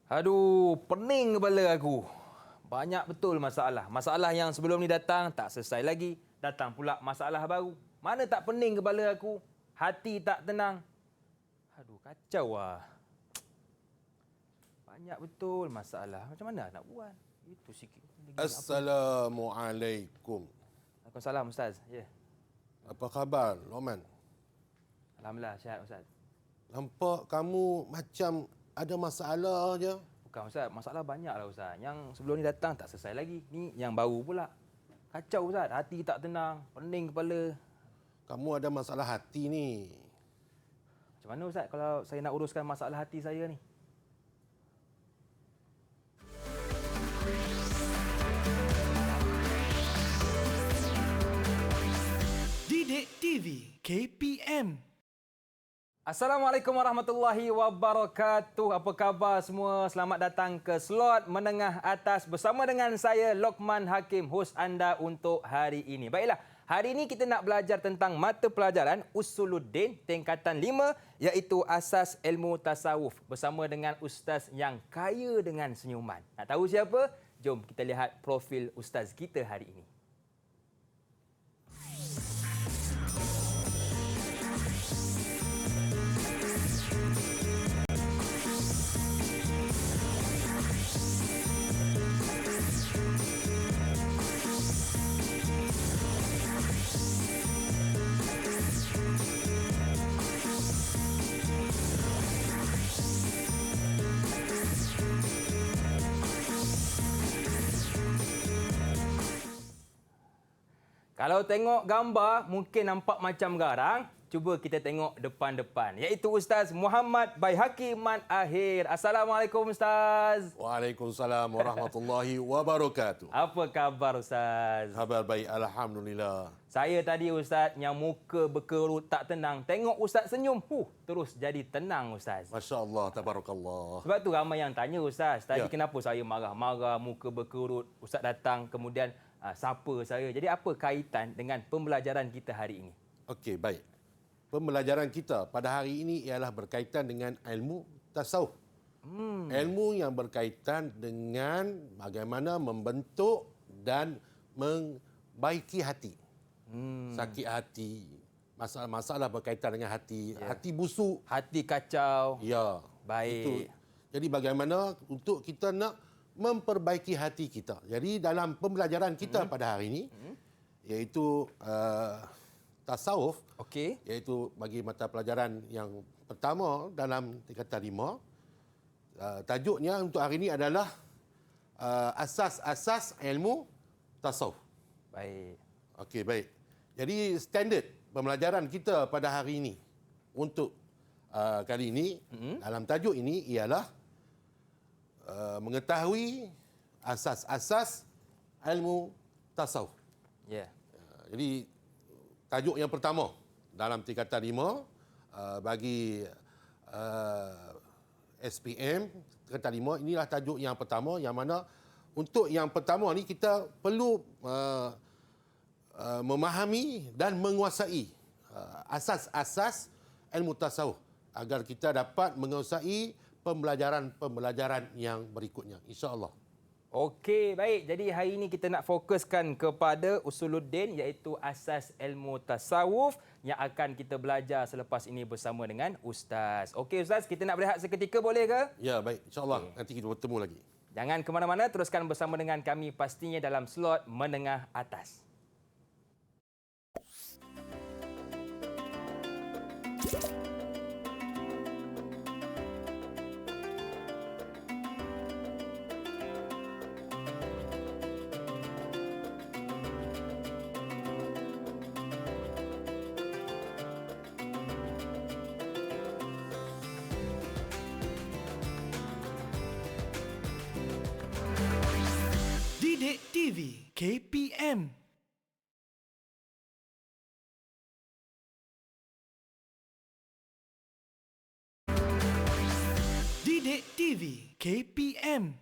Aduh, pening kepala aku. Banyak betul masalah. Masalah yang sebelum ni datang tak selesai lagi. Datang pula masalah baru. Mana tak pening kepala aku? Hati tak tenang. Aduh, kacau lah. Banyak betul masalah. Macam mana nak buat? Itu sikit. Assalamualaikum. Waalaikumsalam, Ustaz. Ya. Apa khabar, Lokman? Alhamdulillah, sihat, Ustaz. Nampak kamu macam ada masalah je. Bukan, Ustaz. Masalah banyak lah, Ustaz. Yang sebelum ni datang tak selesai lagi. Ni yang baru pula. Kacau, Ustaz. Hati tak tenang. Pening kepala. Kamu ada masalah hati ni. Macam mana, Ustaz, kalau saya nak uruskan masalah hati saya ni? Didik TV KPM. Assalamualaikum warahmatullahi wabarakatuh. Apa khabar semua? Selamat datang ke slot menengah atas bersama dengan saya Lokman Hakim, hos anda untuk hari ini. Baiklah, hari ini kita nak belajar tentang mata pelajaran Usuluddin tingkatan 5 iaitu Asas Ilmu Tasawuf bersama dengan ustaz yang kaya dengan senyuman. Nak tahu siapa? Jom kita lihat profil ustaz kita hari ini. Kalau tengok gambar, mungkin nampak macam garang. Cuba kita tengok depan-depan. Iaitu Ustaz Muhammad Baihaqi Man Akhir. Assalamualaikum, Ustaz. Waalaikumsalam warahmatullahi wabarakatuh. Apa khabar, Ustaz? Khabar baik, alhamdulillah. Saya tadi, Ustaz, yang muka berkerut tak tenang. Tengok Ustaz senyum, terus jadi tenang, Ustaz. Masya Allah, tabarakallah. Sebab tu ramai yang tanya, Ustaz. Tadi Ya. kenapa saya marah-marah, muka berkerut. Ustaz datang, kemudian sapa saya. Jadi apa kaitan dengan pembelajaran kita hari ini? Okey, baik. Pembelajaran kita pada hari ini ialah berkaitan dengan ilmu tasawuf. Ilmu yang berkaitan dengan bagaimana membentuk dan membaiki hati. Sakit hati, masalah-masalah berkaitan dengan hati, hati busuk. Hati kacau. Ya. Baik. Jadi bagaimana untuk kita nak memperbaiki hati kita. Jadi dalam pembelajaran kita pada hari ini, iaitu tasawuf, Okey. iaitu bagi mata pelajaran yang pertama dalam tingkatan 5, tajuknya untuk hari ini adalah asas-asas ilmu tasawuf. Baik. Okey, baik. Jadi standard pembelajaran kita pada hari ini untuk kali ini dalam tajuk ini ialah mengetahui asas-asas ilmu tasawuf. Ya. Jadi tajuk yang pertama dalam tingkatan 5 bagi SPM tingkatan 5, inilah tajuk yang pertama, yang mana untuk yang pertama ni kita perlu memahami dan menguasai asas-asas ilmu tasawuf agar kita dapat menguasai pembelajaran-pembelajaran yang berikutnya, insya-Allah. Okey, baik. Jadi hari ini kita nak fokuskan kepada Usuluddin iaitu asas ilmu tasawuf yang akan kita belajar selepas ini bersama dengan ustaz. Okey, ustaz, kita nak berehat seketika, boleh ke? Ya, baik, insya-Allah. Nanti kita bertemu lagi. Jangan ke mana-mana, teruskan bersama dengan kami pastinya dalam slot menengah atas. Didik TV KPM. Didik TV KPM.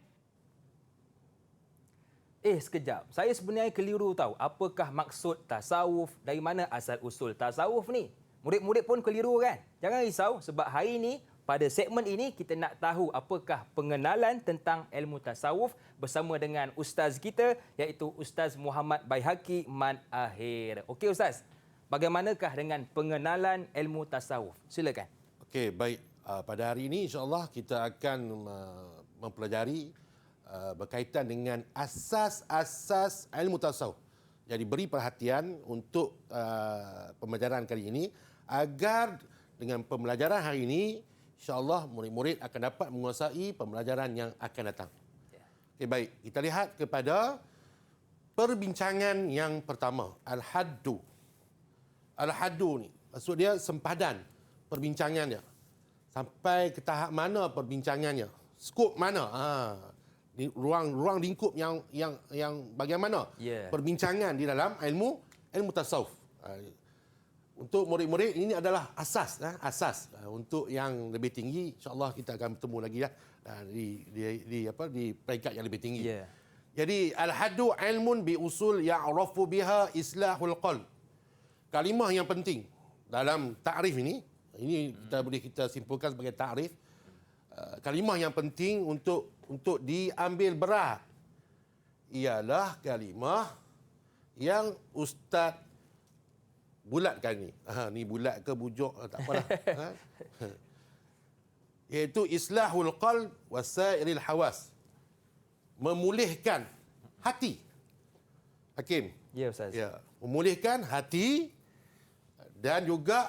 Sekejap. Saya sebenarnya keliru tahu. Apakah maksud tasawuf? Dari mana asal usul tasawuf ni? Murid-murid pun keliru kan? Jangan risau sebab hari ini pada segmen ini kita nak tahu apakah pengenalan tentang ilmu tasawuf bersama dengan ustaz kita iaitu Ustaz Muhammad Baihaqi Man Ahir. Okey Ustaz, bagaimanakah dengan pengenalan ilmu tasawuf? Silakan. Okey, baik. Pada hari ini insya-Allah kita akan mempelajari berkaitan dengan asas-asas ilmu tasawuf. Jadi beri perhatian untuk pembelajaran kali ini agar dengan pembelajaran hari ini insya-Allah murid-murid akan dapat menguasai pembelajaran yang akan datang. Okey, baik. Kita lihat kepada perbincangan yang pertama, al-haddu. Al-haddu ni maksud dia sempadan perbincangannya. Sampai ke tahap mana perbincangannya? Skop mana? Di ruang lingkup yang bagaimana? Perbincangan di dalam ilmu tasawuf. Untuk murid-murid ini adalah asas untuk yang lebih tinggi insya-Allah kita akan bertemu lagi di peringkat yang lebih tinggi. Jadi al-haddu ilmun bi usul ya'rafu biha islahul qalb. Kalimah yang penting dalam takrif ini boleh kita simpulkan sebagai takrif. Kalimah yang penting untuk diambil berat ialah kalimah yang ustaz bulatkan ni. Ni bulat ke bujuk tak apalah. Iaitu islahul qalb wasairil hawas. Memulihkan hati. Hakim. Ya Ustaz. Ya, memulihkan hati dan juga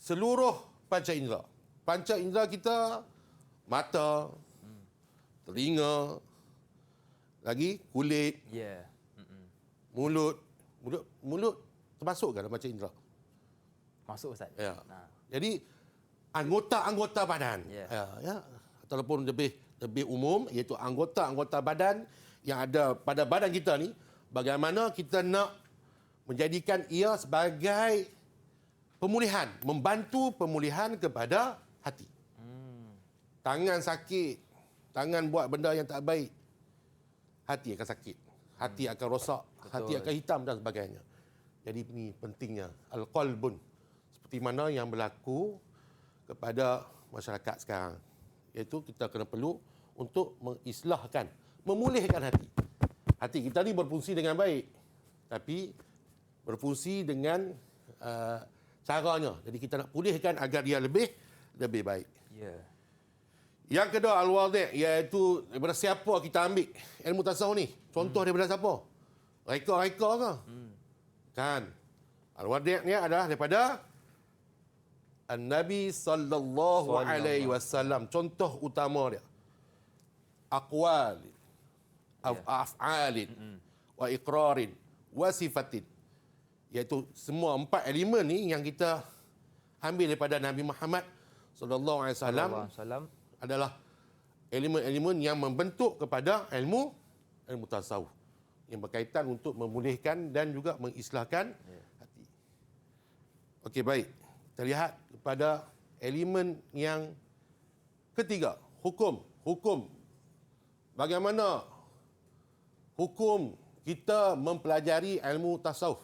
seluruh panca indera. Panca indera kita mata, telinga, lagi kulit, mulut termasuk dalam panca indera. Masuk Ustaz. Ya. Jadi anggota-anggota badan. Ataupun lebih umum iaitu anggota-anggota badan yang ada pada badan kita ni, bagaimana kita nak menjadikan ia sebagai pemulihan, membantu pemulihan kepada hati. Tangan sakit, tangan buat benda yang tak baik, hati akan sakit, hati akan rosak, hati akan hitam dan sebagainya. Jadi ini pentingnya al-qalbun, seperti mana yang berlaku kepada masyarakat sekarang. Iaitu kita kena perlu untuk mengislahkan, memulihkan hati. Hati kita ni berfungsi dengan baik, tapi berfungsi dengan caranya. Jadi kita nak pulihkan agar dia lebih baik. Yang kedua al-wadi', iaitu daripada siapa kita ambil ilmu tasawuf ni. Contoh daripada siapa? Reka-reka ke? Kan. Al-wadi' ni adalah daripada An-Nabi sallallahu alaihi wasallam. Contoh utama dia. Aqwal, af'alin, wa iqrarin, wa sifatin. Iaitu semua 4 elemen ni yang kita ambil daripada Nabi Muhammad sallallahu alaihi wasallam adalah elemen-elemen yang membentuk kepada ilmu tasawuf yang berkaitan untuk memulihkan dan juga mengislahkan hati. Okey, baik. Kita lihat kepada elemen yang ketiga, hukum. Bagaimana hukum kita mempelajari ilmu tasawuf?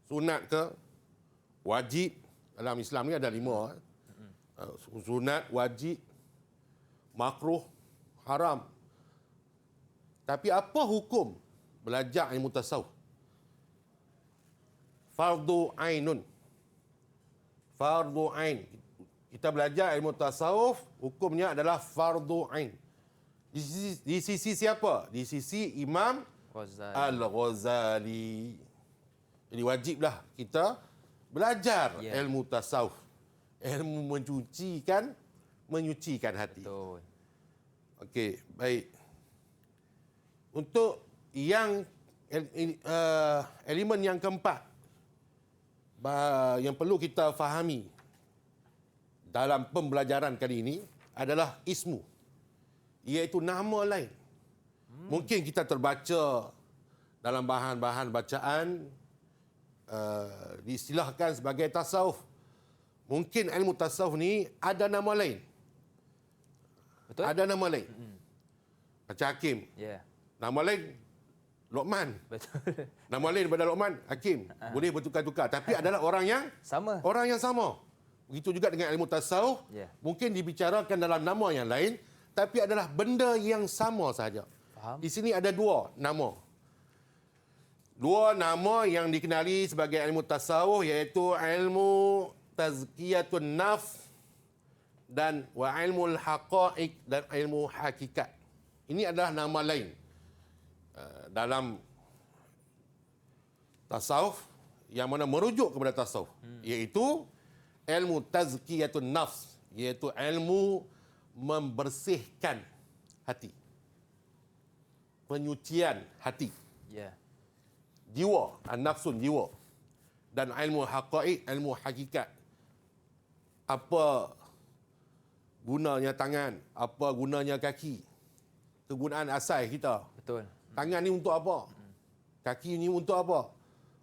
Sunat ke? Wajib? Dalam Islam ni ada 5. Sunat, wajib, makruh, haram. Tapi apa hukum belajar ilmu tasawuf? Fardu ainun. Fardu ain. Kita belajar ilmu tasawuf, hukumnya adalah fardu ain. Di sisi siapa? Di sisi Imam Al-Ghazali. Jadi wajiblah kita belajar ilmu tasawuf. Ilmu menyucikan hati. Betul. Okey, baik. Untuk yang elemen yang keempat yang perlu kita fahami dalam pembelajaran kali ini adalah ismu, iaitu nama lain. Mungkin kita terbaca dalam bahan-bahan bacaan diistilahkan sebagai tasawuf. Mungkin ilmu tasawuf ni ada nama lain. Betul? Ada nama lain. Macam Hakim. Nama lain Luqman. Betul. Nama lain daripada Luqman, Hakim. Boleh bertukar-tukar. Tapi adalah orang yang Sama. Orang yang sama. Begitu juga dengan ilmu tasawuf, Ya. mungkin dibicarakan dalam nama yang lain, tapi adalah benda yang sama sahaja. Faham. Di sini ada dua nama. Dua nama yang dikenali sebagai ilmu tasawuf, iaitu ilmu tazkiyatun nafs dan wa ilmu haqaiq dan ilmu hakikat. Ini adalah nama lain dalam tasawuf yang mana merujuk kepada tasawuf, iaitu ilmu tazkiyatun nafs, iaitu ilmu membersihkan hati, penyucian hati, Ya. jiwa, an-nafsun jiwa, dan ilmu haqaiq, ilmu hakikat. Apa gunanya tangan, apa gunanya kaki, kegunaan asal kita. Betul. Tangan ni untuk apa? Kaki ni untuk apa?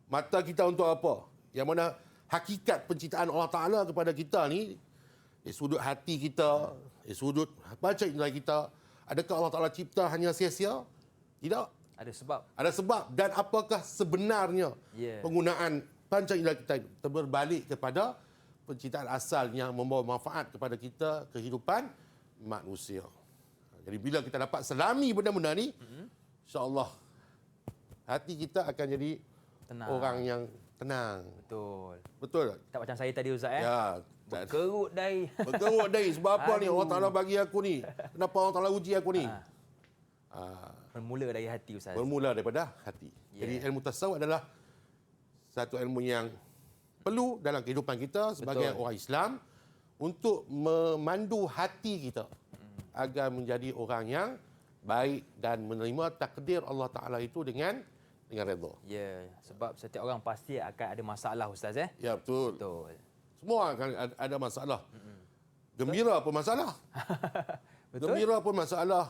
Mata kita untuk apa? Yang mana hakikat penciptaan Allah Ta'ala kepada kita ni, dari sudut hati kita, dari sudut baca indera kita, adakah Allah Ta'ala cipta hanya sia-sia? Tidak. Ada sebab. Ada sebab. Dan apakah sebenarnya Ya. penggunaan panca indera kita itu berbalik kepada penciptaan asal yang membawa manfaat kepada kita, kehidupan manusia. Jadi bila kita dapat selami benda-benda ni, insya-Allah hati kita akan jadi Tenang. orang yang tenang. Betul. Betul tak? Tak macam saya tadi Ustaz Ya. Kerut dai. Berkerut dari sebab apa ni? Aduh. Allah Ta'ala bagi aku ni. Kenapa Allah Ta'ala uji aku ni? Bermula dari hati Ustaz. Bermula daripada hati. Ya. Jadi ilmu tasawuf adalah satu ilmu yang perlu dalam kehidupan kita sebagai Betul. orang Islam untuk memandu hati kita agar menjadi orang yang baik dan menerima takdir Allah Ta'ala itu dengan redha. Ya, sebab setiap orang pasti akan ada masalah Ustaz Ya, betul. Betul. Semua akan ada masalah. Gembira pun masalah. Betul. Gembira pun masalah.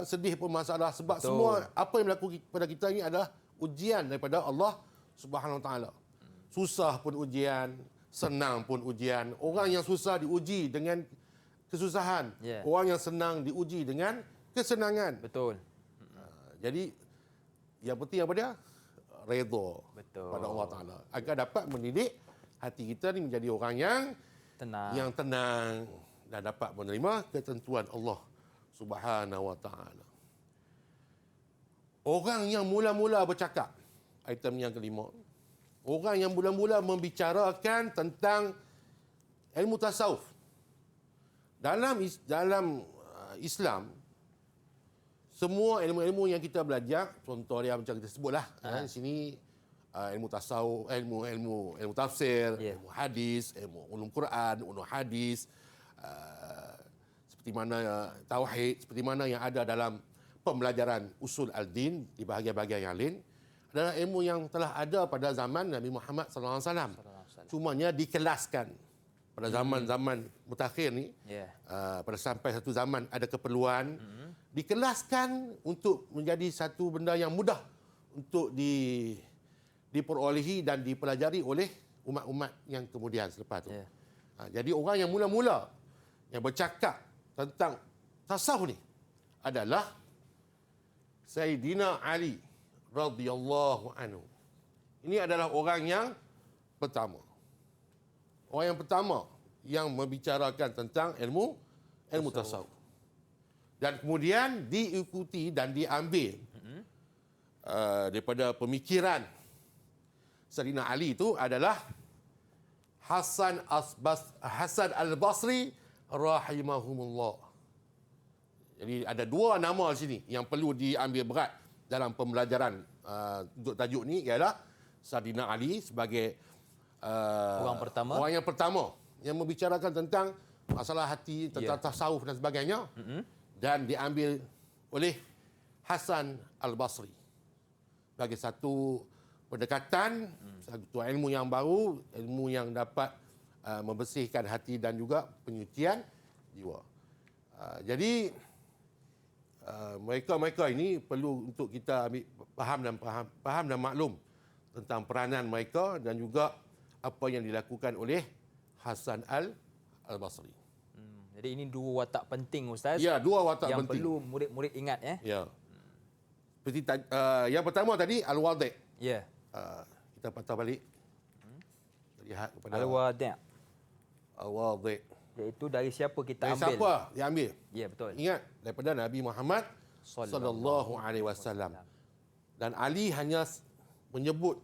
Sedih pun masalah. Sebab Betul. semua apa yang berlaku pada kita ini adalah ujian daripada Allah Subhanahu Wa Taala. Susah pun ujian, senang pun ujian. Orang yang susah diuji dengan kesusahan. Ya. Orang yang senang diuji dengan kesenangan. Betul. Jadi yang penting apa dia? Redha Betul. pada Allah Taala agar dapat mendidik hati kita ni menjadi orang yang tenang dan dapat menerima ketentuan Allah Subhanahu Wa Taala. Orang yang mula-mula bercakap, item yang kelima. Orang yang mula-mula membicarakan tentang ilmu tasawuf. Dalam Islam, semua ilmu-ilmu yang kita belajar, contoh dia macam kita sebutlah, di sini ilmu tasawuf, ilmu tafsir, Ya. ilmu hadis, ilmu ulum Quran, ulum hadis, seperti mana tauhid, seperti mana yang ada dalam pembelajaran usul al-din di bahagian-bahagian yang lain, adalah ilmu yang telah ada pada zaman Nabi Muhammad sallallahu alaihi wasallam. Cumanya dikelaskan pada zaman-zaman mutakhir ni. Ya. Pada sampai satu zaman ada keperluan dikelaskan untuk menjadi satu benda yang mudah untuk diperolehi dan dipelajari oleh umat-umat yang kemudian selepas itu. Ya. Jadi orang yang mula-mula yang bercakap tentang tasawuf ni adalah Sayyidina Ali radhiyallahu anhu. Ini adalah orang yang pertama. Orang yang pertama yang membicarakan tentang ilmu tasawuf. Dan kemudian diikuti dan diambil daripada pemikiran Sayyidina Ali itu adalah Hasan Al-Basri rahimahumullah. Jadi ada dua nama di sini yang perlu diambil berat dalam pembelajaran untuk tajuk ni, ialah Sayyidina Ali sebagai orang yang pertama yang membicarakan tentang masalah hati, tentang tasawuf dan sebagainya, dan diambil oleh Hasan Al-Basri sebagai satu pendekatan, satu ilmu yang baru, ilmu yang dapat membersihkan hati dan juga penyucian jiwa. Jadi mereka ini perlu untuk kita ambil faham dan maklum tentang peranan mereka dan juga apa yang dilakukan oleh Hasan Al-Basri. Jadi ini dua watak penting Ustaz. Ya, dua watak yang penting. perlu murid-murid ingat Ya. Seperti yang pertama tadi al-wadi'. Ya. Kita patah balik. Lihat kepada Al-wadi'. Wadih. Iaitu dari siapa kita Dari ambil. siapa diambil? Ya, betul. Ingat, daripada Nabi Muhammad sallallahu alaihi wasallam. Dan Ali hanya menyebut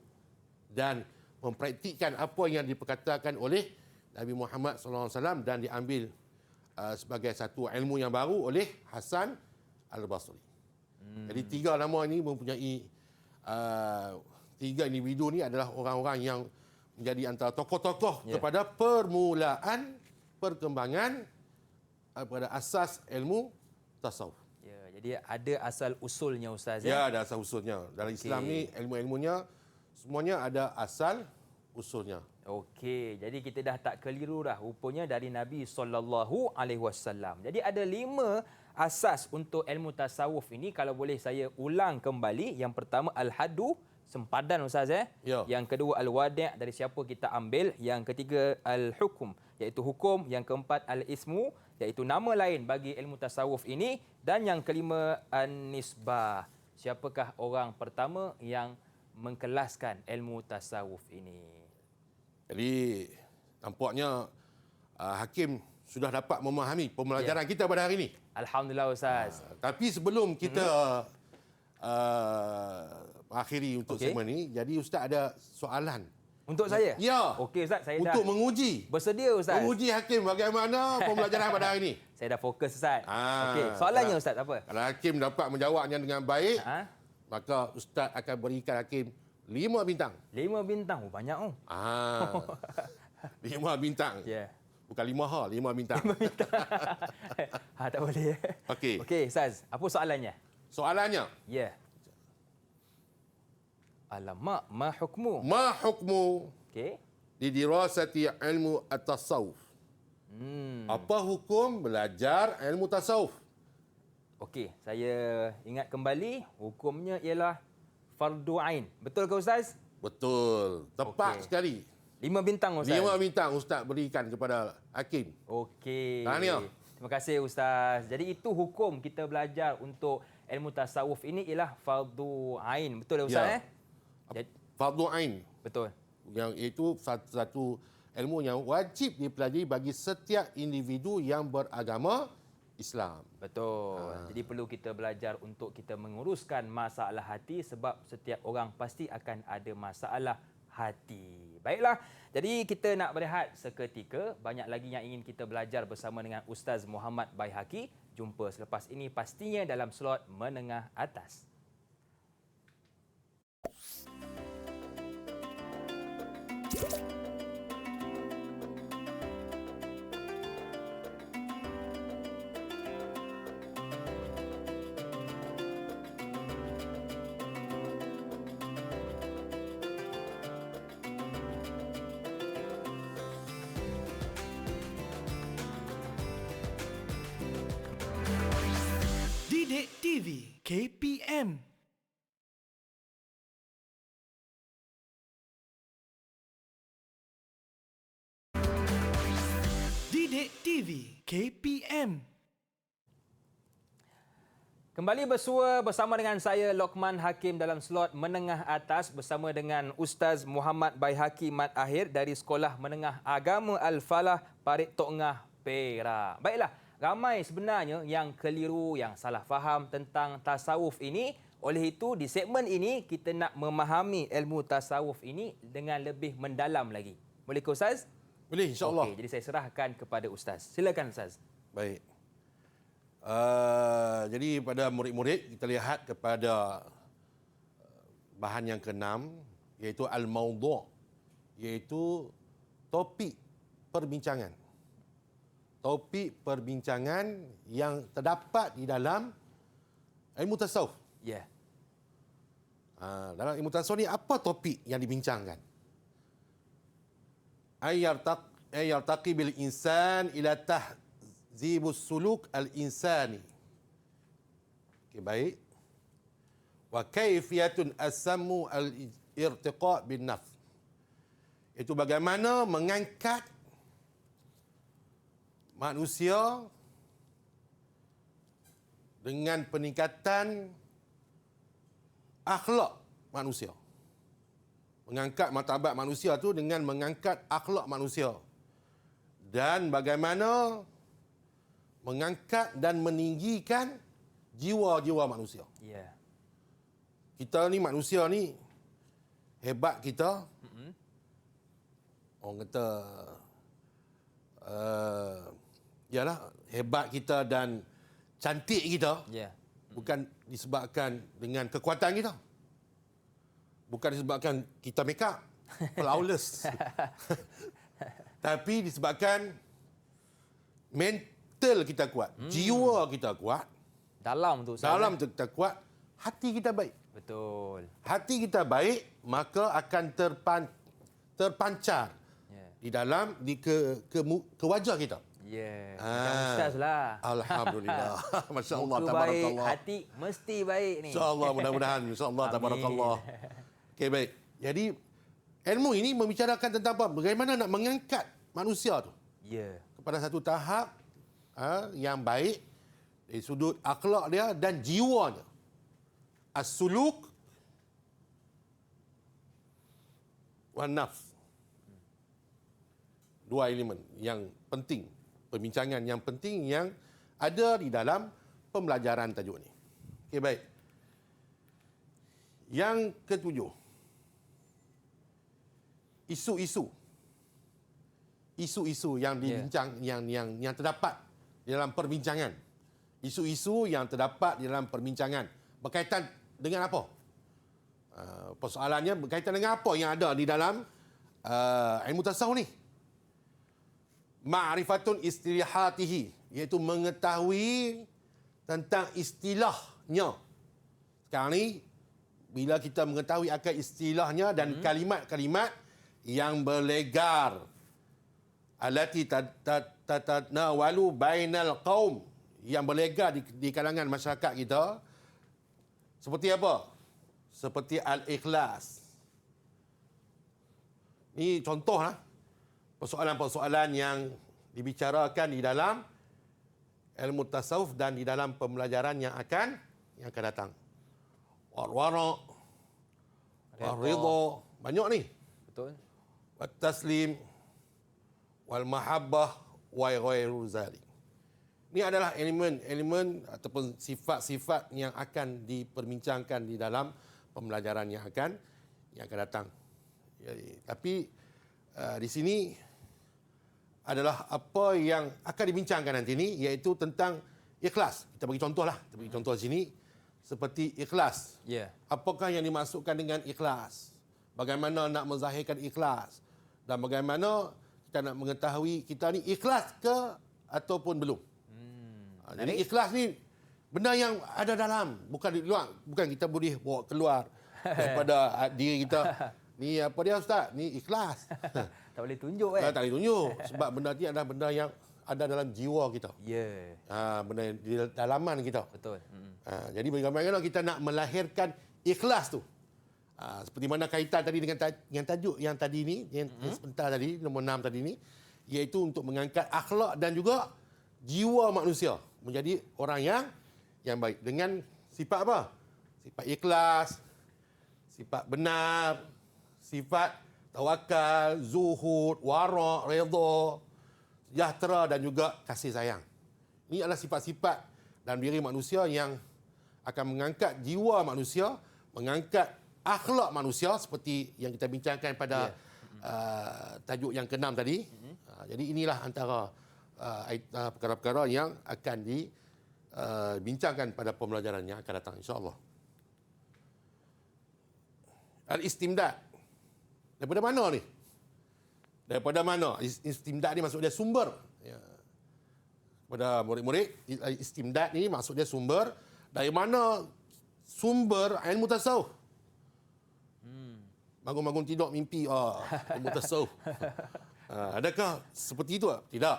dan mempraktikkan apa yang diperkatakan oleh Nabi Muhammad sallallahu alaihi wasallam dan diambil sebagai satu ilmu yang baru oleh Hasan Al-Basri. Jadi tiga nama ini mempunyai tiga individu ni adalah orang-orang yang menjadi antara tokoh-tokoh kepada permulaan perkembangan pada asas ilmu tasawuf. Ya, jadi ada asal usulnya Ustaz. Ya, ada asal usulnya. Dalam Islam ni ilmu-ilmunya semuanya ada asal usulnya. Okey, jadi kita dah tak keliru dah rupanya dari Nabi SAW. Jadi ada 5 asas untuk ilmu tasawuf ini. Kalau boleh saya ulang kembali. Yang pertama al-hadu, sempadan Ustaz Ya. Yang kedua al-wadi', dari siapa kita ambil. Yang ketiga al-hukum, iaitu hukum. Yang keempat al-ismu, iaitu nama lain bagi ilmu tasawuf ini. Dan yang kelima an-nisbah, siapakah orang pertama yang mengkelaskan ilmu tasawuf ini. Jadi nampaknya Hakim sudah dapat memahami pembelajaran kita pada hari ini. Alhamdulillah Ustaz. Tapi sebelum kita akhiri untuk segmen ini, jadi Ustaz ada soalan. Untuk saya? Ya. Okey Ustaz, saya Untuk dah menguji. bersedia Ustaz. Menguji Hakim bagaimana pembelajaran pada hari ini. Saya dah fokus Ustaz. Ah, Okey, soalannya Ustaz apa? Kalau Hakim dapat menjawabnya dengan baik, Ha? maka Ustaz akan berikan Hakim 5 bintang. 5 bintang. Oh, banyak oh. 5 bintang. Ya. Bukan 5 bintang. Tak boleh. Okey. Okey Ustaz, apa soalannya? Soalannya, Ya. Alamak, ma hukmu? ma hukmu Okey. di dirasati ilmu at-tasawuf? Apa hukum belajar ilmu tasawuf? Okey, saya ingat kembali, hukumnya ialah fardu ain. Betul ke Ustaz? Betul. Tepat Okey. sekali. 5 bintang Ustaz. 5 bintang Ustaz berikan kepada Hakim. Okey. Tahniah. Terima kasih Ustaz. Jadi itu hukum kita belajar untuk ilmu tasawuf ini ialah fardu ain. Betul Ustaz Ya. Jadi, Fardu ain. betul. Yang itu satu ilmu yang wajib dipelajari bagi setiap individu yang beragama Islam. Betul. Jadi perlu kita belajar untuk kita menguruskan masalah hati sebab setiap orang pasti akan ada masalah hati. Baiklah, jadi kita nak berehat seketika. Banyak lagi yang ingin kita belajar bersama dengan Ustaz Muhammad Baihaqi. Jumpa selepas ini pastinya dalam slot menengah atas. Didik TV KPM. Didik TV KPM. Kembali bersua bersama dengan saya Lokman Hakim dalam slot menengah atas bersama dengan Ustaz Muhammad Baihaqi Mat Akhir dari Sekolah Menengah Agama Al-Falah Parit Tok Ngah, Perak. Baiklah, ramai sebenarnya yang keliru, yang salah faham tentang tasawuf ini. Oleh itu, di segmen ini kita nak memahami ilmu tasawuf ini dengan lebih mendalam lagi. Boleh ke Ustaz? Boleh, insya-Allah. Okey, jadi saya serahkan kepada Ustaz. Silakan Ustaz. Baik. Jadi pada murid-murid kita lihat kepada bahan yang keenam, iaitu al-mawdu', iaitu topik perbincangan. Topik perbincangan yang terdapat di dalam ilmu tasawuf. Ya. Dalam ilmu tasawuf ni apa topik yang dibincangkan? Ayartaqi bil insan ila tahzibus suluk al insani. Okey, baik. Wa kaifiyatun as-sammu al irtiqa bin nafs. Itu bagaimana mengangkat manusia dengan peningkatan akhlak manusia. Mengangkat martabat manusia tu dengan mengangkat akhlak manusia. dan bagaimana mengangkat dan meninggikan jiwa-jiwa manusia. Ya. Kita ni manusia ni hebat kita. Orang kata yalah hebat kita dan cantik kita Ya. bukan disebabkan dengan kekuatan kita. Bukan disebabkan kita make up, flawless. Tapi disebabkan mental kita kuat, jiwa kita kuat, Dalam tu Ustaz. dalam tu kita kuat, hati kita baik. Betul. Hati kita baik, maka akan terpancar Ya. di dalam ke wajah kita. Ya. Macam Ustaz lah. Alhamdulillah. Masya Allah, Muka baik, tabarakallah. hati mesti baik ni. InsyaAllah, mudah-mudahan. InsyaAllah, Amin. tabarakallah. Okey, baik. Jadi, ilmu ini membicarakan tentang apa? Bagaimana nak mengangkat manusia tu Ya. kepada satu tahap yang baik dari sudut akhlak dia dan jiwanya. As-suluk wa nafs. Dua elemen yang penting, perbincangan yang penting yang ada di dalam pembelajaran tajuk ni. Okey, baik. Yang ketujuh, isu-isu yang dibincang yang terdapat di dalam perbincangan. Isu-isu yang terdapat di dalam perbincangan berkaitan dengan apa? Persoalannya berkaitan dengan apa yang ada di dalam ilmu tasawuf ni? Ma'rifatun istilahatihi, iaitu mengetahui tentang istilahnya. Sekarang ni bila kita mengetahui akan istilahnya dan kalimat-kalimat yang berlegar, allati tatanawalu bainal qaum, yang berlegar di kalangan masyarakat kita, seperti apa? Seperti al-ikhlas. Ini contohlah persoalan-persoalan yang dibicarakan di dalam ilmu tasawuf dan di dalam pembelajaran yang akan datang. Wal-wara', wal-ridha, banyak ni. Betul. Wat-taslim, wal-mahabbah, wa ghairu zalik. Ini adalah elemen ataupun sifat-sifat yang akan diperbincangkan di dalam pembelajaran yang akan datang. Tapi di sini adalah apa yang akan dibincangkan nanti ni, iaitu tentang ikhlas. Kita bagi contoh lah. Kita bagi contoh di sini seperti ikhlas. Ya. Apakah yang dimaksudkan dengan ikhlas? Bagaimana nak menzahirkan ikhlas? Dan bagaimana kita nak mengetahui kita ni ikhlas ke ataupun belum? Jadi ikhlas ni benda yang ada dalam, bukan di luar. Bukan kita boleh bawa keluar daripada diri kita. Ni apa dia Ustaz? Ni ikhlas. Tak boleh tunjuk Tak boleh tunjuk. Sebab benda ni adalah benda yang ada dalam jiwa kita. Ya. Benda di dalaman kita. Betul. Jadi bagaimana kita nak melahirkan ikhlas tu? Seperti mana kaitan tadi dengan tajuk yang tadi ni, yang sebentar tadi, nombor 6 tadi ni, iaitu untuk mengangkat akhlak dan juga jiwa manusia menjadi orang yang baik. Dengan sifat apa? Sifat ikhlas, sifat benar, sifat tawakal, zuhud, wara', redha, sejahtera dan juga kasih sayang. Ini adalah sifat-sifat dalam diri manusia yang akan mengangkat jiwa manusia, mengangkat akhlak manusia seperti yang kita bincangkan pada tajuk yang ke-6 tadi. Jadi inilah antara perkara-perkara yang akan dibincangkan pada pembelajaran yang akan datang, insya-Allah. Al-istimdad. Daripada mana ni? Daripada mana? Istimdad ni maksud dia sumber. Kepada murid-murid, istimdad ni maksud dia sumber. Dari mana sumber ilmu tasawuf? Bangun-bangun tidur mimpi, ilmu tasawuf. Adakah seperti itu? Tidak.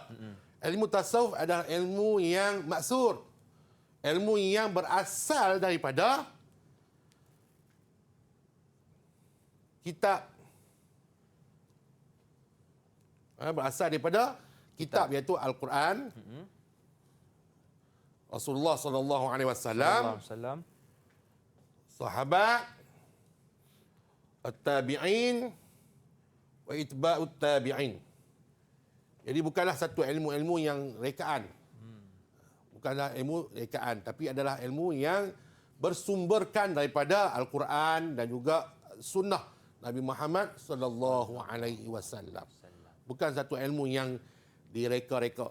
Ilmu tasawuf adalah ilmu yang maksur. Ilmu yang berasal daripada kitab. Berasal daripada kitab iaitu Al-Quran. Rasulullah sallallahu alaihi wasallam, sahabat, at-tabi'in wa itba'ut tabi'in. Jadi bukanlah satu ilmu-ilmu yang rekaan. Bukanlah ilmu rekaan, tapi adalah ilmu yang bersumberkan daripada Al-Quran dan juga sunnah Nabi Muhammad sallallahu alaihi wasallam. Bukan satu ilmu yang direka-reka.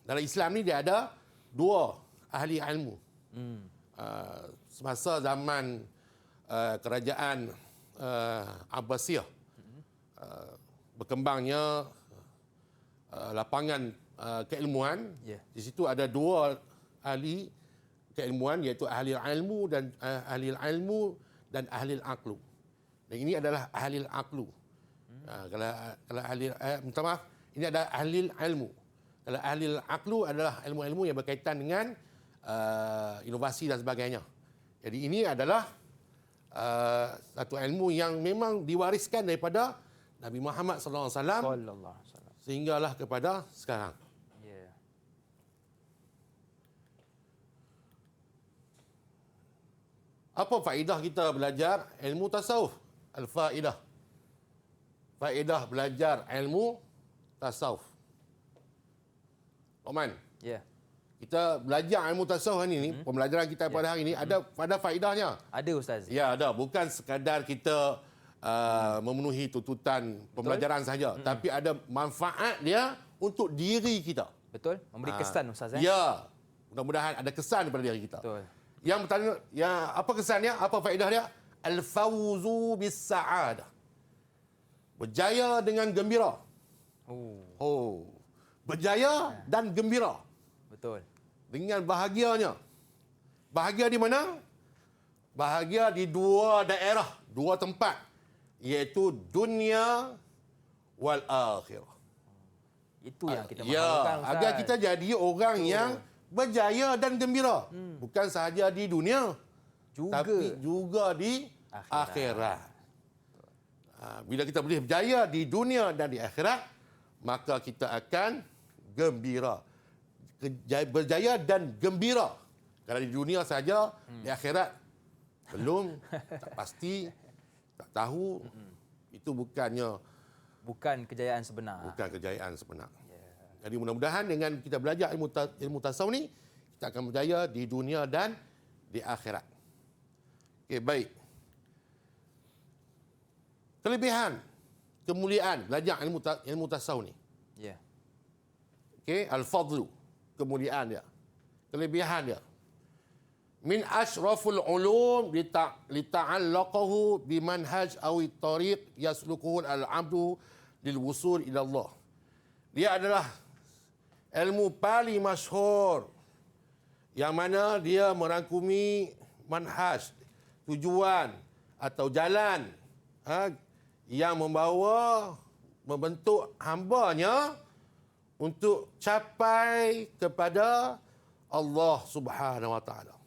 Dalam Islam ni dia ada dua ahli ilmu. Semasa zaman kerajaan Abbasiyah, berkembangnya lapangan keilmuan. Di situ ada dua ahli keilmuan, iaitu ahli ilmu dan ahli aqlu. Dan ini adalah ahli aqlu. Kalau ahli minta maaf, ini adalah ahli ilmu. Kalau ahli aqlu adalah ilmu-ilmu yang berkaitan dengan inovasi dan sebagainya. Jadi ini adalah satu ilmu yang memang diwariskan daripada Nabi Muhammad sallallahu alaihi wasallam sehinggalah kepada sekarang. Ya. Apa faedah kita belajar ilmu tasawuf? Al-faedah. Faedah belajar ilmu tasawuf. Oman, Ya. kita belajar ilmu tasawuf ni, pembelajaran kita pada hari ini ada faedahnya. Ada Ustaz. Ya, ada. Bukan sekadar kita memenuhi tuntutan pembelajaran saja, tapi ada manfaat dia untuk diri kita. Betul? Memberi kesan Ustaz. Ya. Mudah-mudahan ada kesan pada diri kita. Betul. Yang bertanya, apa kesannya? Apa faedah dia? Al-fawzu bis-sa'adah. Berjaya dengan gembira. Berjaya dan gembira. Betul. Dengan bahagianya. Bahagia di mana? Bahagia di dua daerah, dua tempat, iaitu dunia wal akhirah. Itu yang kita Ya, mahukan Ustaz. agar kita jadi orang yang berjaya dan gembira. Bukan sahaja di dunia, tapi juga di akhirat. Bila kita boleh berjaya di dunia dan di akhirat, maka kita akan gembira. Berjaya dan gembira. Kalau di dunia saja, di akhirat belum, tak pasti, tak tahu. Itu bukan kejayaan sebenar. bukan kejayaan sebenar. Jadi mudah-mudahan dengan kita belajar ilmu tasawuf ni, kita akan berjaya di dunia dan di akhirat. Okey, baik. Kelebihan, kemuliaan belajar ilmu tasawuf ni. Ya. Okey, al-fadlu, kemuliaan dia. Kelebihan dia. Min ashraful ulum lita'allaqahu bimanhaj aw tariq yaslukuhu al-'abdu lilwusul ila Allah. Dia adalah ilmu paling masyhur yang mana dia merangkumi manhaj, tujuan atau jalan yang membentuk hambanya untuk capai kepada Allah Subhanahu wa taala.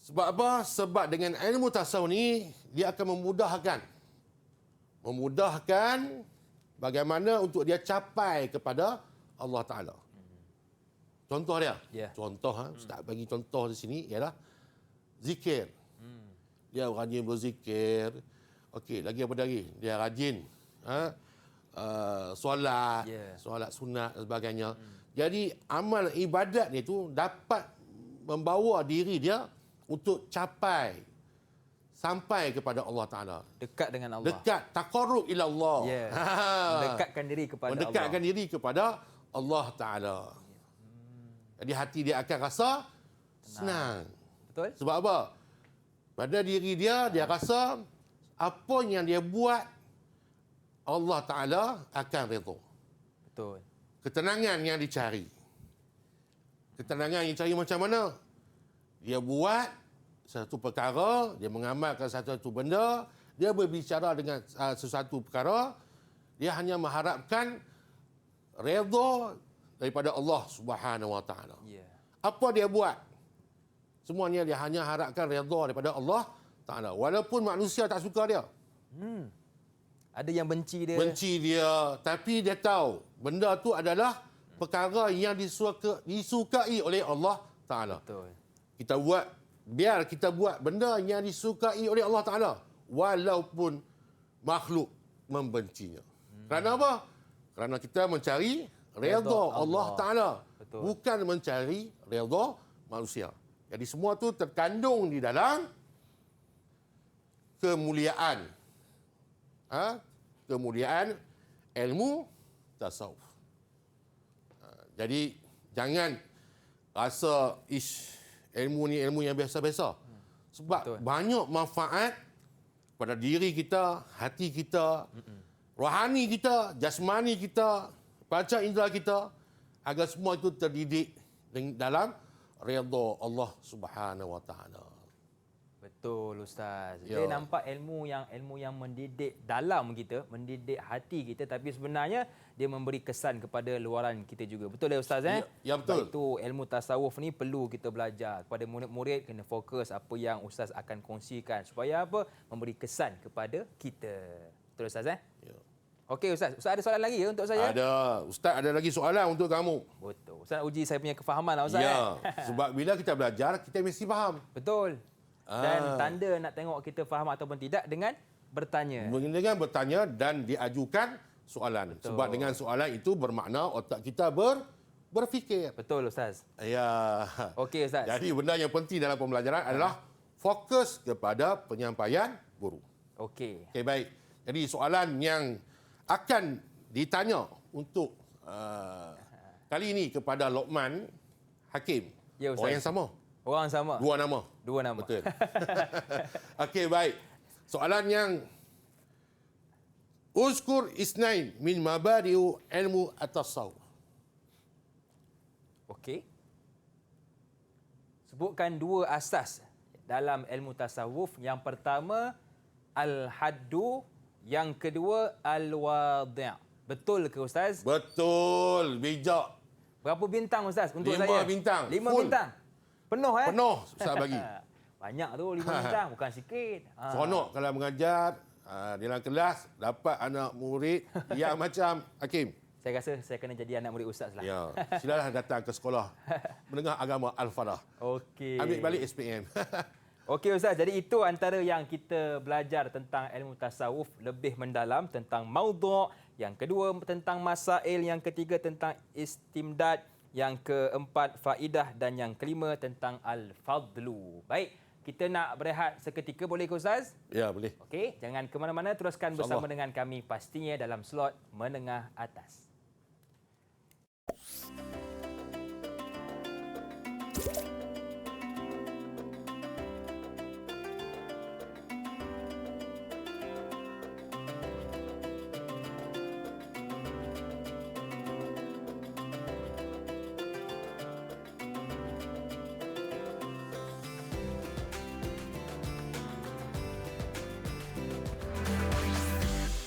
Sebab apa? Sebab dengan ilmu tasawuf ni dia akan memudahkan bagaimana untuk dia capai kepada Allah Taala. Contoh dia. Contoh Ustaz bagi contoh di sini ialah zikir. Dia rajin berzikir. Okey, lagi apa lagi? Dia rajin solat, solat sunat dan sebagainya. Jadi amal ibadat ni tu dapat membawa diri dia untuk sampai kepada Allah Taala. Dekat dengan Allah. Dekat, taqarrub ila Allah. Mendekatkan diri kepada Allah. Mendekatkan diri kepada Allah Taala. Jadi hati dia akan rasa senang. Betul? Sebab apa? Pada diri dia rasa apa yang dia buat Allah Taala akan redha. Betul. Ketenangan yang dicari. Ketenangan yang dicari macam mana? Dia buat satu perkara, dia mengamalkan satu benda, dia berbicara dengan sesuatu perkara, dia hanya mengharapkan redha daripada Allah Subhanahu wa taala. Apa dia buat? Semuanya dia hanya harapkan redha daripada Allah Taala. Walaupun manusia tak suka dia. Ada yang benci dia. Benci dia, tapi dia tahu benda tu adalah perkara yang disukai oleh Allah Taala. Betul. Biar kita buat benda yang disukai oleh Allah Taala walaupun makhluk membencinya. Kerana apa? Kerana kita mencari redha Redha Allah Allah. Ta'ala. Betul. Bukan mencari redha manusia. Jadi semua tu terkandung di dalam kemuliaan. Kemuliaan ilmu tasawuf. Jadi jangan rasa ilmu ni ilmu yang biasa-biasa. Sebab Betul. banyak manfaat pada diri kita, hati kita, rohani kita, jasmani kita, panca indera kita, agar semua itu terdidik dalam redha Allah Subhanahu Wa Taala. Betul Ustaz. Ya. Dia nampak ilmu yang mendidik dalam kita, mendidik hati kita, tapi sebenarnya dia memberi kesan kepada luaran kita juga. Betul ya Ustaz Ya, betul. Sebab itu ilmu tasawuf ni perlu kita belajar. Kepada murid-murid kena fokus apa yang Ustaz akan kongsikan supaya apa? Memberi kesan kepada kita. Betul Ustaz Ya. Okey Ustaz. Ustaz ada soalan lagi ya untuk saya? Ada. Ustaz ada lagi soalan untuk kamu. Betul. Ustaz nak uji saya punya kefahaman lah Ustaz. Ya. Sebab bila kita belajar, kita mesti faham. Betul. Dan tanda nak tengok kita faham ataupun tidak dengan bertanya. Dengan bertanya dan diajukan soalan. Betul. Sebab dengan soalan itu bermakna otak kita berfikir. Betul Ustaz. Ya. Okey Ustaz. Jadi benda yang penting dalam pembelajaran adalah fokus kepada penyampaian guru. Okey. Okey, baik. Jadi soalan yang akan ditanya untuk kali ini kepada Luqman Hakim. Ya, Ustaz. Orang yang sama. Orang sama. Dua nama. Dua nama. Betul. Okey, baik. Soalan yang Uzkur isnain min mabadi'u ilmu at-tasawuf. Okey. Sebutkan dua asas dalam ilmu tasawuf. Yang pertama al-haddu, yang kedua al-wadi'. Betul ke Ustaz? Betul, bijak. Berapa bintang Ustaz untuk 5 saya? bintang. 5 Full. bintang. Penuh Penuh Ustaz bagi. Banyak tu 5 bintang, bukan sikit. Seronok kalau mengajar dalam kelas dapat anak murid yang macam Hakim. Saya rasa saya kena jadi anak murid Ustaz lah. Ya, silalah datang ke sekolah menengah agama Al-Falah. Okey. Ambil balik SPM. Okey Ustaz, jadi itu antara yang kita belajar tentang ilmu tasawuf lebih mendalam tentang maudhu', yang kedua tentang masail, yang ketiga tentang istimdad, yang keempat faidah dan yang kelima tentang al-fadlu. Baik, kita nak berehat seketika boleh ke Ustaz? Ya, boleh. Okey, jangan ke mana-mana, teruskan bersama dengan kami pastinya dalam slot menengah atas.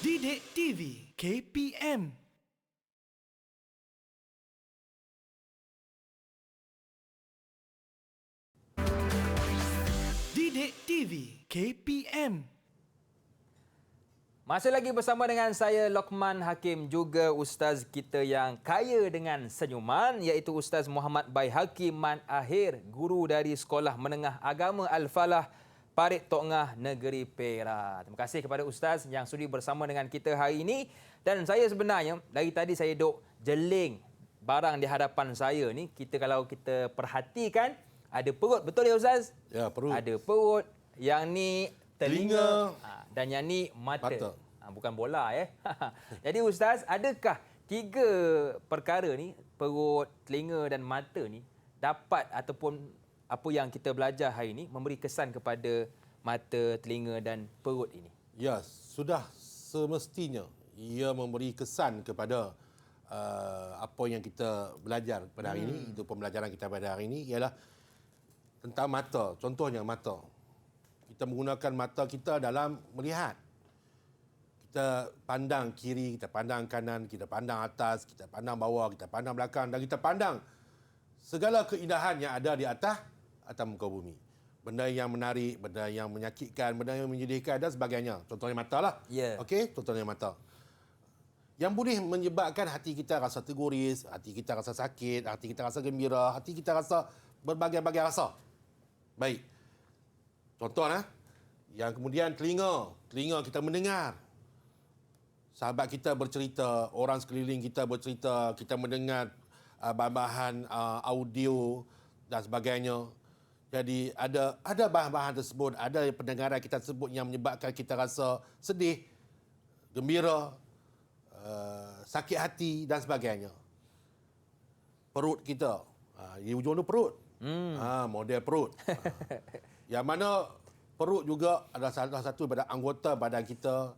Didik TV KPM. Didik TV KPM. Masih lagi bersama dengan saya Luqman Hakim, juga ustaz kita yang kaya dengan senyuman, iaitu Ustaz Muhammad Bai Hakim Man Ahir, guru dari Sekolah Menengah Agama Al-Falah, Parit Tok Ngah, Negeri Perak. Terima kasih kepada ustaz yang sudi bersama dengan kita hari ini. Dan saya sebenarnya dari tadi saya duk jeling barang di hadapan saya ni, kalau kita perhatikan ada perut, betul ya ustaz? Ya, perut. Ada perut, yang ni telinga, Telinga. dan yang ni mata. Mata. Bukan bola ya. Jadi ustaz, adakah tiga perkara ni, perut, telinga dan mata ni, dapat ataupun apa yang kita belajar hari ini memberi kesan kepada mata, telinga dan perut ini? Ya, sudah semestinya ia memberi kesan kepada apa yang kita belajar pada hari ini. Itu pembelajaran kita pada hari ini ialah tentang mata. Contohnya mata. Kita menggunakan mata kita dalam melihat. Kita pandang kiri, kita pandang kanan, kita pandang atas, kita pandang bawah, kita pandang belakang dan kita pandang segala keindahan yang ada di atas muka bumi. Benda yang menarik, benda yang menyakitkan, benda yang menyedihkan dan sebagainya. Contohnya mata lah. Ya. Okey, contohnya mata. Yang boleh menyebabkan hati kita rasa terguris, hati kita rasa sakit, hati kita rasa gembira, hati kita rasa berbagai-bagai rasa. Baik. Contohlah, yang kemudian telinga kita mendengar. sahabat kita bercerita, orang sekeliling kita bercerita, kita mendengar bahan-bahan audio dan sebagainya. Jadi ada bahan-bahan tersebut, ada pendengaran kita tersebut yang menyebabkan kita rasa sedih, gembira, sakit hati dan sebagainya. Perut kita, di ujung tu perut. Model perut. Yang mana perut juga adalah salah satu daripada anggota badan kita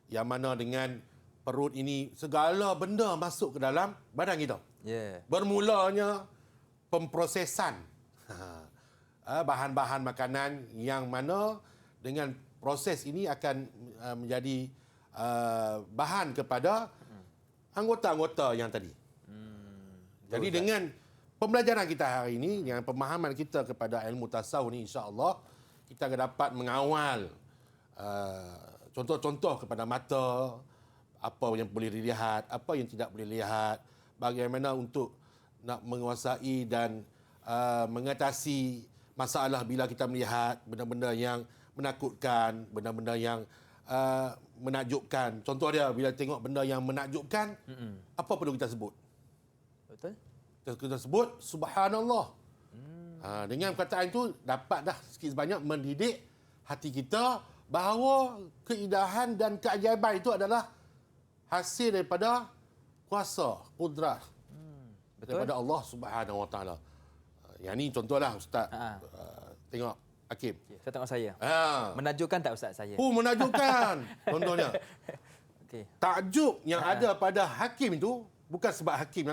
yang mana dengan perut ini segala benda masuk ke dalam badan kita. Bermulanya pemprosesan bahan-bahan makanan yang mana dengan proses ini akan menjadi bahan kepada anggota-anggota yang tadi. Jadi dengan pembelajaran kita hari ini, dengan pemahaman kita kepada ilmu tasawuf ni, insya-Allah kita akan dapat mengawal contoh-contoh kepada mata, apa yang boleh dilihat, apa yang tidak boleh dilihat, bagaimana untuk nak menguasai dan mengatasi masalah bila kita melihat benda-benda yang menakutkan, benda-benda yang menakjubkan. Contoh dia, bila tengok benda yang menakjubkan, apa perlu kita sebut? Betul? Kita sebut subhanallah. Dengan perkataan itu dapat dah sikit sebanyak mendidik hati kita bahawa keindahan dan keajaiban itu adalah hasil daripada kuasa, kudrat daripada Allah Subhanahu Wa Taala. Yang ni contohlah Ustaz. Tengok Hakim. Saya tengok saya. Menakjubkan tak Ustaz saya? Menakjubkan. Contohnya. Okey. Takjub yang ada pada Hakim itu bukan sebab Hakim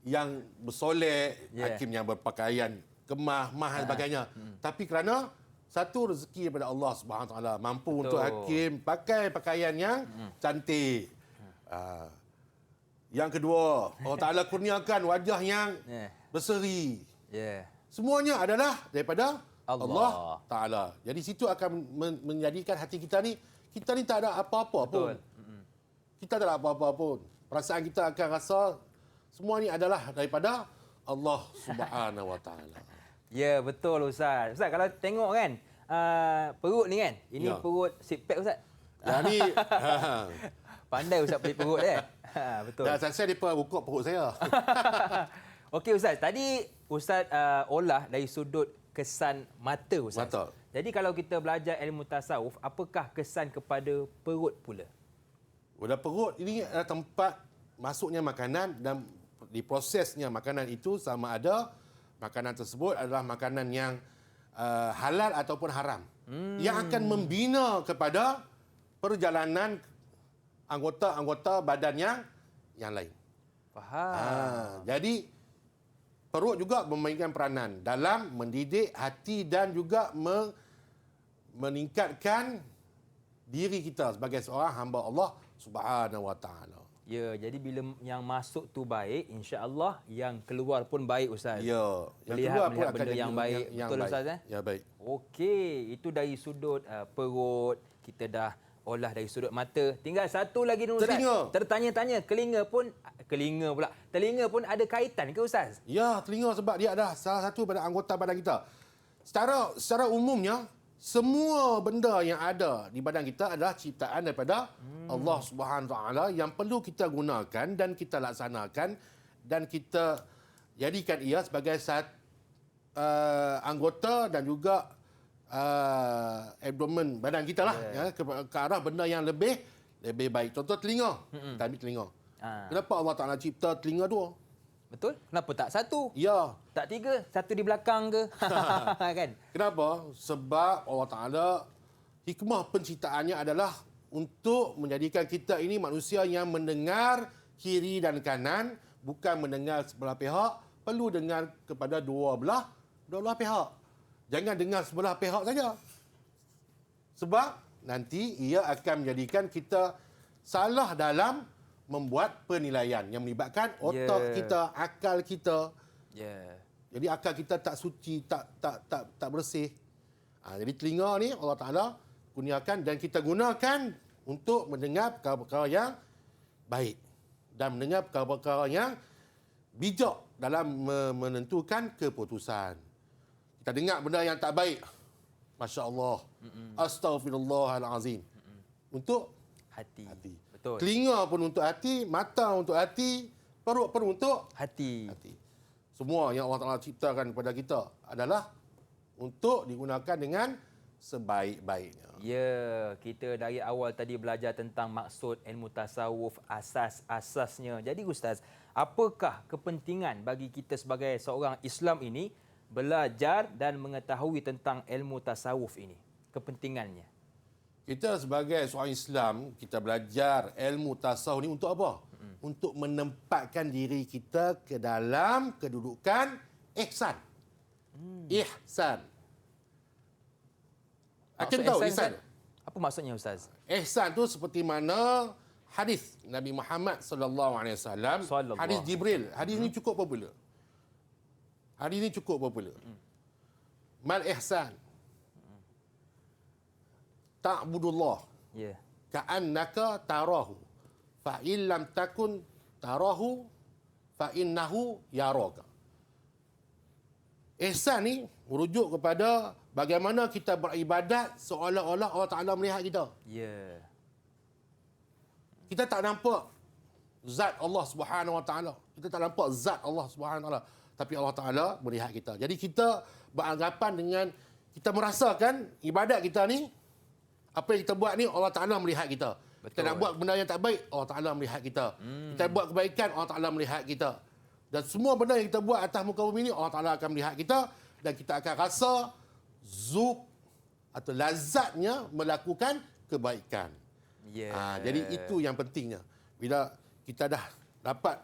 yang bersolek, Hakim yang berpakaian kemah, mahal sebagainya. Tapi kerana satu rezeki daripada Allah Subhanahu Wa Taala mampu untuk Hakim pakai pakaian yang cantik. Yang kedua, Allah Taala kurniakan wajah yang berseri. Semuanya adalah daripada Allah Taala. Jadi situ akan menjadikan hati kita ni tak ada apa-apa pun. Kita tak ada apa-apa pun. Perasaan kita akan rasa semua ni adalah daripada Allah Subhanahu Wa Taala. Ya, betul Ustaz. Ustaz, kalau tengok kan, perut ni kan, ini perut six pack Ustaz. Yang ni Pandai Ustaz pelik perut betul. dah saya depa ukur perut saya. Okey Ustaz, tadi Ustaz olah dari sudut kesan mata Ustaz. Mata. Jadi kalau kita belajar ilmu tasawuf, apakah kesan kepada perut pula? Pada perut ini adalah tempat masuknya makanan dan diprosesnya makanan itu, sama ada makanan tersebut adalah makanan yang halal ataupun haram. Yang akan membina kepada perjalanan anggota-anggota badan yang lain. Faham. Jadi perut juga memainkan peranan dalam mendidik hati dan juga meningkatkan diri kita sebagai seorang hamba Allah Subhanahu Wa Taala. Ya, jadi bila yang masuk tu baik, insya-Allah yang keluar pun baik Ustaz. Ya, yang Melihat keluar pun akan benda jadi yang baik. yang Betul baik. Ustaz Ya, baik. Okey, itu dari sudut perut, kita dah olah dari sudut mata. Tinggal satu lagi ni Ustaz. Telinga. Tertanya-tanya, telinga pun ada kaitan ke Ustaz? Ya, telinga sebab dia adalah salah satu pada anggota badan kita. Secara umumnya, semua benda yang ada di badan kita adalah ciptaan daripada Allah Subhanahu Wa Taala yang perlu kita gunakan dan kita laksanakan dan kita jadikan ia sebagai anggota dan juga abdomen badan kita lah, ke arah benda yang lebih baik. Contoh telinga. Kita ambil telinga. Kenapa Allah Taala cipta telinga dua? Betul? Kenapa tak satu? Ya. Tak tiga? Satu di belakang ke? Kan? Kenapa? Sebab Allah Taala hikmah penciptaannya adalah untuk menjadikan kita ini manusia yang mendengar kiri dan kanan, bukan mendengar sebelah pihak, perlu dengar kepada dua belah pihak. Jangan dengar sebelah pihak saja. Sebab nanti ia akan menjadikan kita salah dalam membuat penilaian yang melibatkan otak kita, akal kita. Jadi akal kita tak suci, tak bersih. Jadi telinga ni Allah Taala kurniakan dan kita gunakan untuk mendengar perkara-perkara yang baik dan mendengar perkara-perkara yang bijak dalam menentukan keputusan. Kita dengar benda yang tak baik, Masya Allah, Astaghfirullahalazim, untuk Hati. Hati. Betul. Telinga pun untuk hati, mata untuk hati, perut pun untuk Hati. hati. Semua yang Allah Ta'ala ciptakan kepada kita adalah untuk digunakan dengan sebaik-baiknya. Ya, kita dari awal tadi belajar tentang maksud ilmu tasawuf, asas-asasnya. Jadi Ustaz, apakah kepentingan bagi kita sebagai seorang Islam ini belajar dan mengetahui tentang ilmu tasawuf ini? Kepentingannya. Kita sebagai seorang Islam, kita belajar ilmu tasawuf ni untuk apa? Untuk menempatkan diri kita ke dalam kedudukan ihsan. Ihsan. Akan tahu ihsan. Apa maksudnya Ustaz? Ihsan tu seperti mana hadis Nabi Muhammad sallallahu alaihi wasallam, hadis Jibril. Hadis ni cukup popular. Hadis ni cukup popular. Mal ihsan. Ta'budullah Ya. ka'annaka tarahu. Fa in lam takun tarahu fa innahu yaraka. Ihsan ni merujuk kepada bagaimana kita beribadat seolah-olah Allah Ta'ala melihat kita. Ya. Kita tak nampak zat Allah Subhanahu Wa Ta'ala. Kita tak nampak zat Allah Subhanahu Wa Ta'ala. Tapi Allah Ta'ala melihat kita. Jadi kita beranggapan dengan, kita merasakan ibadat kita ni, apa yang kita buat ni Allah Ta'ala melihat kita. Betul. Kita nak buat benda yang tak baik, Allah Ta'ala melihat kita. Kita buat kebaikan, Allah Ta'ala melihat kita. Dan semua benda yang kita buat atas muka bumi ni, Allah Ta'ala akan melihat kita. Dan kita akan rasa zuk atau lazatnya melakukan kebaikan. Ya. Jadi itu yang pentingnya. Bila kita dah dapat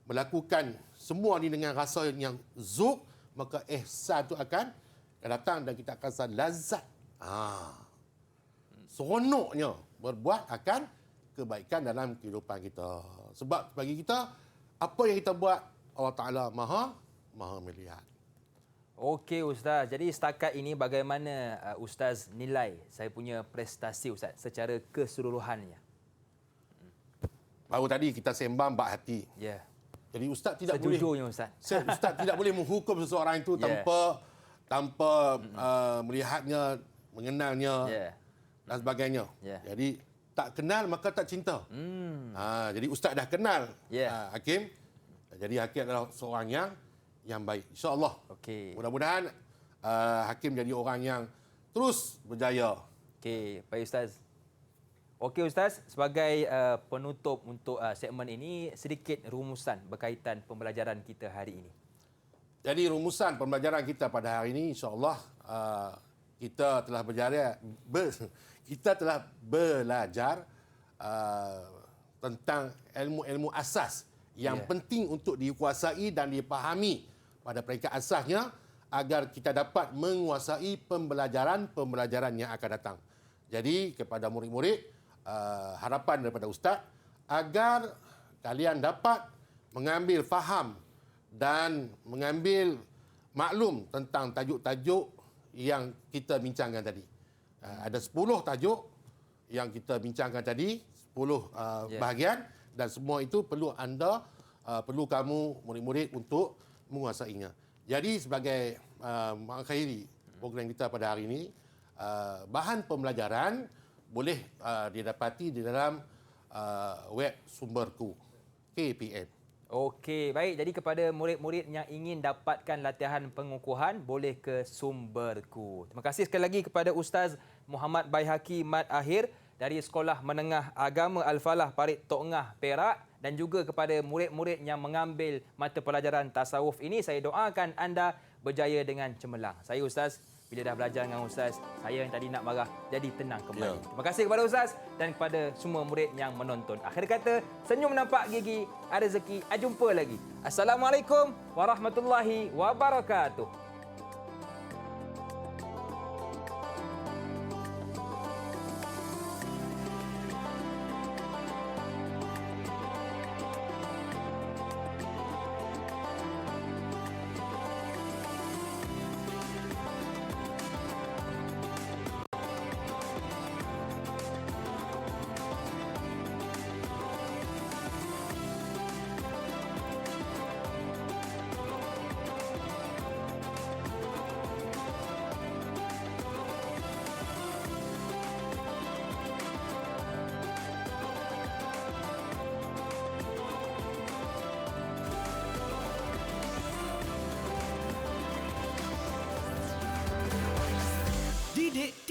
melakukan semua ni dengan rasa yang zuk, maka ihsan tu akan datang dan kita akan rasa lazat. Seronoknya berbuat akan kebaikan dalam kehidupan kita. Sebab bagi kita, apa yang kita buat, Allah Ta'ala maha melihat. Okey Ustaz. Jadi setakat ini bagaimana Ustaz nilai saya punya prestasi Ustaz secara keseluruhannya? Baru tadi kita sembang bab hati. Ya. Jadi Ustaz tidak boleh, Sejujurnya Ustaz. Ustaz tidak boleh menghukum seseorang itu Ya. tanpa melihatnya, mengenalnya dan sebagainya. Ya. Jadi tak kenal maka tak cinta. Jadi Ustaz dah kenal Ya. Hakim. Jadi Hakim adalah seorang yang baik. InsyaAllah. Okey. Mudah-mudahan Hakim jadi orang yang terus berjaya. Okey, baik Ustaz. Okey Ustaz, sebagai penutup untuk segmen ini, sedikit rumusan berkaitan pembelajaran kita hari ini. Jadi rumusan pembelajaran kita pada hari ini, insyaAllah kita telah belajar tentang ilmu-ilmu asas yang penting untuk dikuasai dan dipahami pada peringkat asasnya agar kita dapat menguasai pembelajaran yang akan datang. Jadi kepada murid-murid, harapan daripada Ustaz agar kalian dapat mengambil faham dan mengambil maklum tentang tajuk-tajuk yang kita bincangkan tadi. Ada 10 tajuk yang kita bincangkan tadi, 10 bahagian, dan semua itu perlu perlu kamu murid-murid untuk menguasainya. Jadi sebagai mengakhiri program kita pada hari ini, bahan pembelajaran boleh didapati di dalam web sumberku KPM. Okey, baik. Jadi kepada murid-murid yang ingin dapatkan latihan pengukuhan, boleh ke sumberku. Terima kasih sekali lagi kepada Ustaz Muhammad Baihaqi Mat Ahir dari Sekolah Menengah Agama Al-Falah Parit Tok Ngah, Perak, dan juga kepada murid-murid yang mengambil mata pelajaran tasawuf ini, saya doakan anda berjaya dengan cemerlang. Saya Ustaz, bila dah belajar dengan Ustaz, saya yang tadi nak marah jadi tenang kembali. Ya. Terima kasih kepada Ustaz dan kepada semua murid yang menonton. Akhir kata, senyum nampak gigi, ada rezeki, jumpa lagi. Assalamualaikum warahmatullahi wabarakatuh.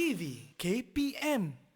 TV KPM